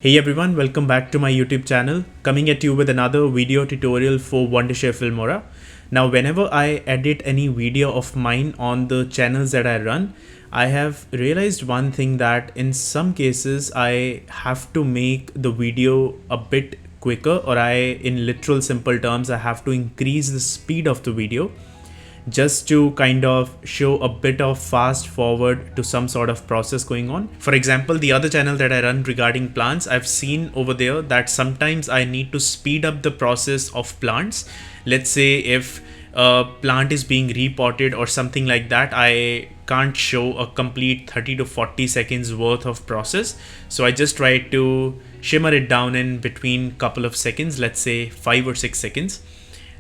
Hey everyone, welcome back to my YouTube channel, coming at you with another video tutorial for Wondershare Filmora. Now whenever I edit any video of mine on the channels that I run, I have realized one thing, that in some cases I have to make the video a bit quicker, or in literal simple terms, I have to increase the speed of the video just to kind of show a bit of fast forward to some sort of process going on. For example, the other channel that I run regarding plants, I've seen over there that sometimes I need to speed up the process of plants. Let's say if a plant is being repotted or something like that, I can't show a complete 30 to 40 seconds worth of process. So I just try to shimmer it down in between couple of seconds, let's say 5 or 6 seconds.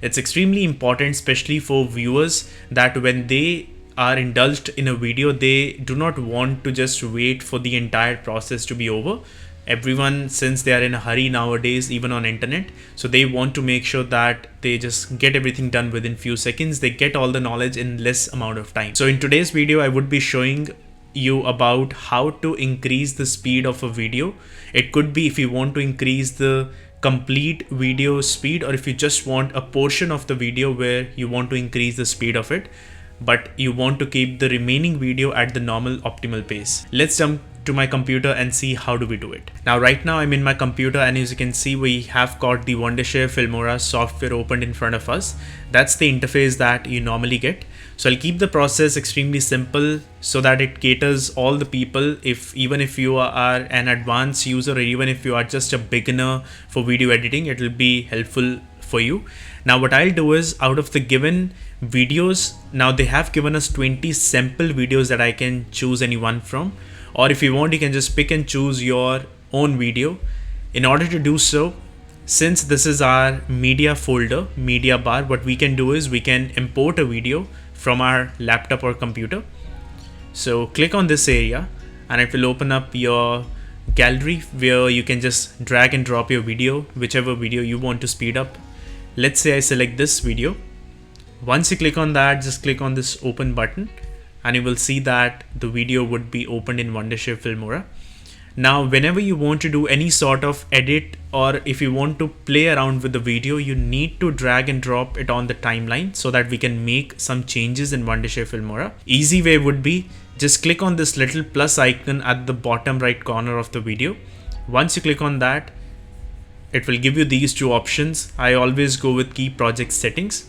It's extremely important, especially for viewers, that when they are indulged in a video, they do not want to just wait for the entire process to be over. Everyone, since they are in a hurry nowadays, even on internet, so they want to make sure that they just get everything done within few seconds. They get all the knowledge in less amount of time. So in today's video, I would be showing you about how to increase the speed of a video. It could be if you want to increase the complete video speed, or if you just want a portion of the video where you want to increase the speed of it, but you want to keep the remaining video at the normal optimal pace. Let's jump to my computer and see how do we do it. Now right now I'm in my computer, and as you can see, we have got the Wondershare Filmora software opened in front of us. That's the interface that you normally get. So I'll keep the process extremely simple so that it caters all the people. Even if you are an advanced user, or even if you are just a beginner for video editing, it will be helpful for you. Now what I'll do is, out of the given videos, now they have given us 20 sample videos that I can choose any one from, or if you want, you can just pick and choose your own video. In order to do so, since this is our media folder, media bar, what we can do is we can import a video from our laptop or computer. So click on this area and it will open up your gallery where you can just drag and drop your video, whichever video you want to speed up. Let's say I select this video. Once you click on that, just click on this open button and you will see that the video would be opened in Wondershare Filmora. Now, whenever you want to do any sort of edit, or if you want to play around with the video, you need to drag and drop it on the timeline so that we can make some changes in Wondershare Filmora. Easy way would be just click on this little plus icon at the bottom right corner of the video. Once you click on that, it will give you these two options. I always go with key project settings.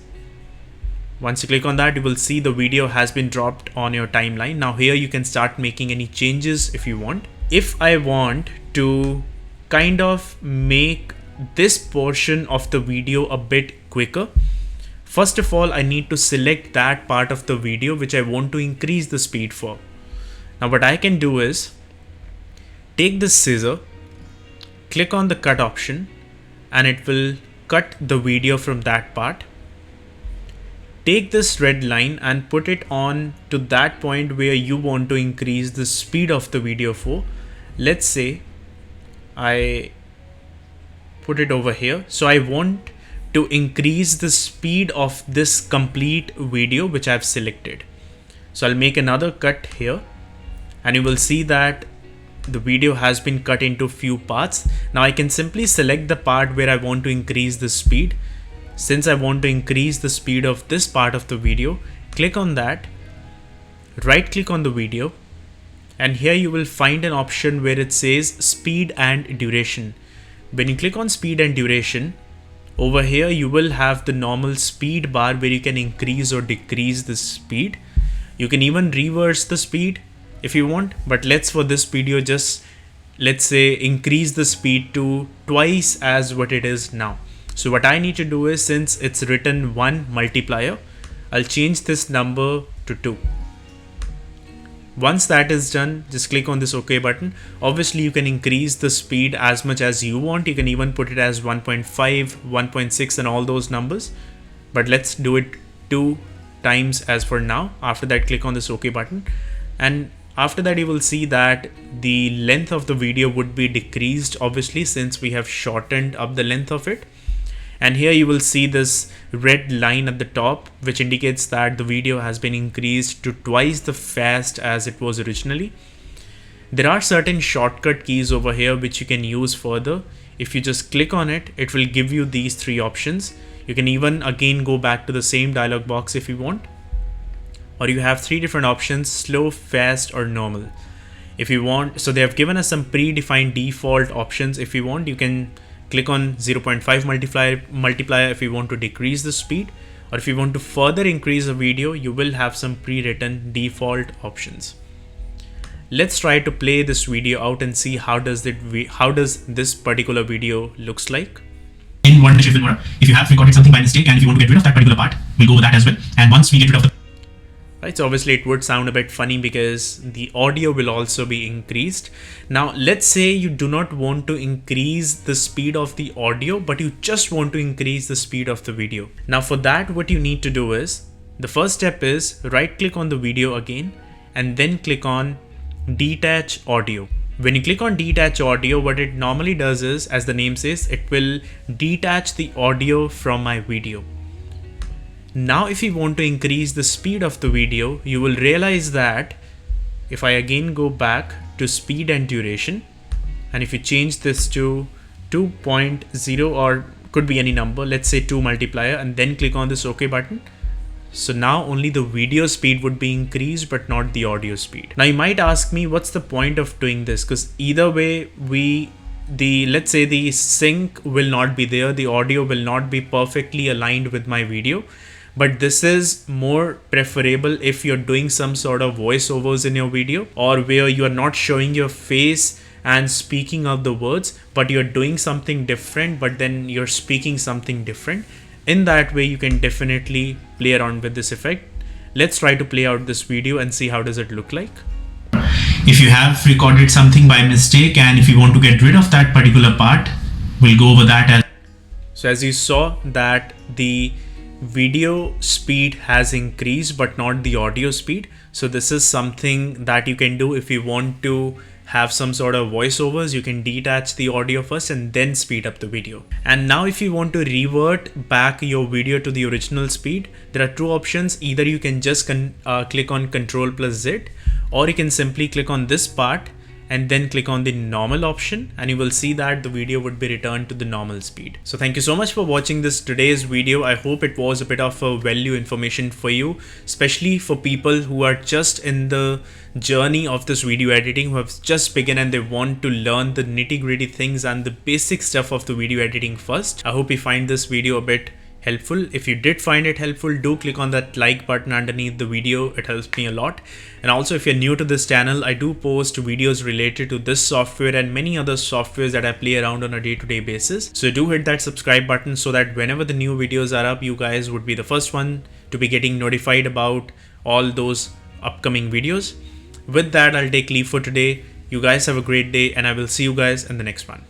Once you click on that, you will see the video has been dropped on your timeline. Now here you can start making any changes if you want. If I want to kind of make this portion of the video a bit quicker, first of all, I need to select that part of the video which I want to increase the speed for. Now what I can do is take this scissor, click on the cut option, and it will cut the video from that part. Take this red line and put it on to that point where you want to increase the speed of the video for. Let's say I put it over here. So I want to increase the speed of this complete video which I've selected. So I'll make another cut here and you will see that the video has been cut into few parts. Now I can simply select the part where I want to increase the speed. Since I want to increase the speed of this part of the video, click on that, right click on the video, and here you will find an option where it says speed and duration. When you click on speed and duration, over here you will have the normal speed bar where you can increase or decrease the speed. You can even reverse the speed if you want, but for this video, just let's say increase the speed to twice as what it is now. So what I need to do is, since it's written 1 multiplier, I'll change this number to 2. Once that is done, just click on this OK button. Obviously, you can increase the speed as much as you want. You can even put it as 1.5, 1.6 and all those numbers. But let's do it 2 times as for now. After that, click on this OK button. And after that, you will see that the length of the video would be decreased, obviously, since we have shortened up the length of it. And here you will see this red line at the top, which indicates that the video has been increased to twice the fast as it was originally. There are certain shortcut keys over here which you can use further. If you just click on it, it will give you these three options. You can even again go back to the same dialog box if you want. Or you have three different options: slow, fast, or normal. If you want, so they have given us some predefined default options. If you want, you can click on 0.5 multiplier if you want to decrease the speed, or if you want to further increase the video, you will have some pre-written default options. Let's try to play this video out and see how does this particular video looks like. In Wondershare Filmora, if you have recorded something by mistake and if you want to get rid of that particular part, we'll go over that as well. And once we get rid of the Right, so obviously it would sound a bit funny because the audio will also be increased. Now let's say you do not want to increase the speed of the audio, but you just want to increase the speed of the video. Now for that, what you need to do is, the first step is right click on the video again and then click on Detach Audio. When you click on Detach Audio, what it normally does is, as the name says, it will detach the audio from my video. Now if you want to increase the speed of the video, you will realize that if I again go back to speed and duration, and if you change this to 2.0 or could be any number, let's say 2 multiplier, and then click on this OK button. So now only the video speed would be increased, but not the audio speed. Now you might ask me, what's the point of doing this? Because either way, let's say the sync will not be there, the audio will not be perfectly aligned with my video. But this is more preferable if you're doing some sort of voiceovers in your video, or where you are not showing your face and speaking out the words, but you're doing something different, but then you're speaking something different. In that way, you can definitely play around with this effect. Let's try to play out this video and see how does it look like. If you have recorded something by mistake and if you want to get rid of that particular part, we'll go over that as. So as you saw that the video speed has increased but not the audio speed. So this is something that you can do if you want to have some sort of voiceovers. You can detach the audio first and then speed up the video. And now if you want to revert back your video to the original speed, there are two options. Either you can just click on Ctrl+Z, or you can simply click on this part and then click on the normal option, and you will see that the video would be returned to the normal speed. So thank you so much for watching today's video. I hope it was a bit of a value information for you, especially for people who are just in the journey of this video editing, who have just begun and they want to learn the nitty-gritty things and the basic stuff of the video editing first. I hope you find this video a bit helpful. If you did find it helpful, do click on that like button underneath the video. It helps me a lot. And also, if you're new to this channel, I do post videos related to this software and many other softwares that I play around on a day-to-day basis. So do hit that subscribe button so that whenever the new videos are up, you guys would be the first one to be getting notified about all those upcoming videos. With that, I'll take leave for today. You guys have a great day, and I will see you guys in the next one.